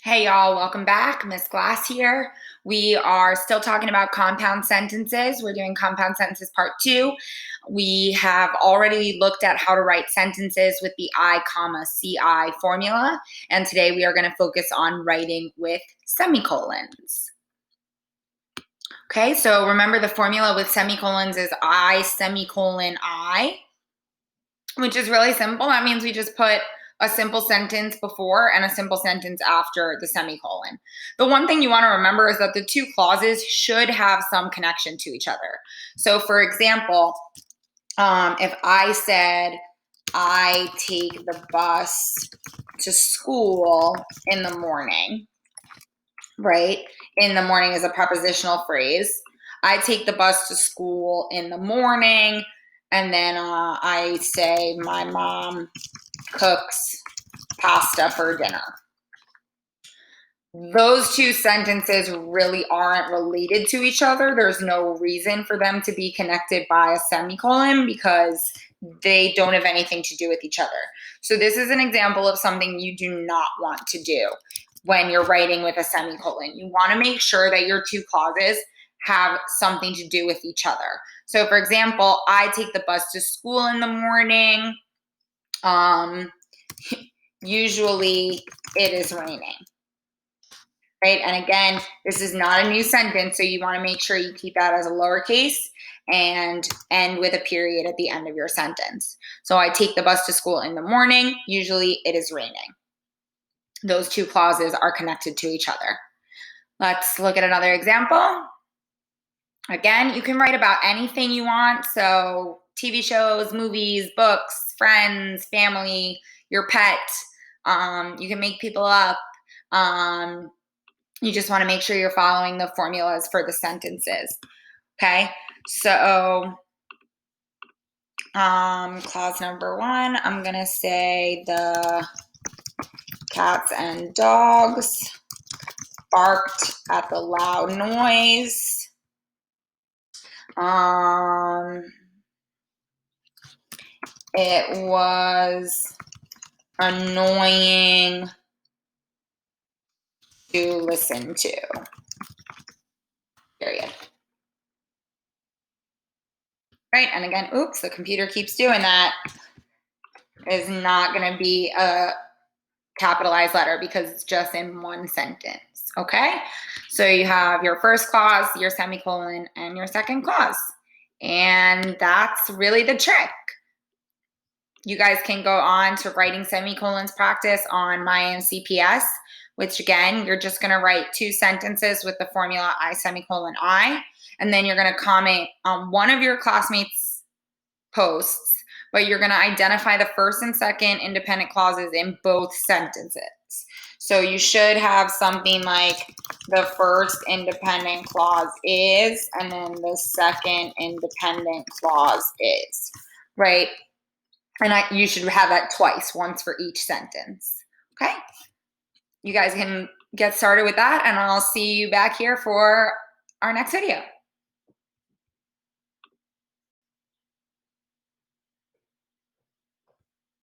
Hey y'all, welcome back. Miss Glass here. We are still talking about compound sentences. We're doing compound sentences part 2. We have already looked at how to write sentences with the I, comma, CI formula. And today we are going to focus on writing with semicolons. Okay, so remember the formula with semicolons is I, semicolon, I, which is really simple. That means we just put a simple sentence before and a simple sentence after the semicolon. The one thing you want to remember is that the two clauses should have some connection to each other. So for example, if I said, I take the bus to school in the morning, right? In the morning is a prepositional phrase. I take the bus to school in the morning, and then I say my mom cooks pasta for dinner. Those two sentences really aren't related to each other. There's no reason for them to be connected by a semicolon because they don't have anything to do with each other. So this is an example of something you do not want to do when you're writing with a semicolon. You want to make sure that your two clauses have something to do with each other. So for example, I take the bus to school in the morning. Usually it is raining, right? And again, this is not a new sentence, so you want to make sure you keep that as a lowercase and end with a period at the end of your sentence. So I take the bus to school in the morning. Usually it is raining. Those two clauses are connected to each other. Let's look at another example. Again, you can write about anything you want. So TV shows, movies, books, friends, family, your pet. You can make people up. You just want to make sure you're following the formulas for the sentences. Okay, so clause number 1, I'm going to say the cats and dogs barked at the loud noise. It was annoying to listen to. Period. Right, and again, oops, the computer keeps doing that. Is not going to be a capitalized letter because it's just in one sentence. Okay, so you have your first clause, your semicolon, and your second clause. And that's really the trick. You guys can go on to writing semicolons practice on MyMCPS, which again, you're just going to write 2 sentences with the formula I, semicolon, I, and then you're going to comment on one of your classmates' posts, but you're going to identify the first and second independent clauses in both sentences. So you should have something like the first independent clause is, and then the second independent clause is, right? And you should have that twice, once for each sentence, okay? You guys can get started with that, and I'll see you back here for our next video.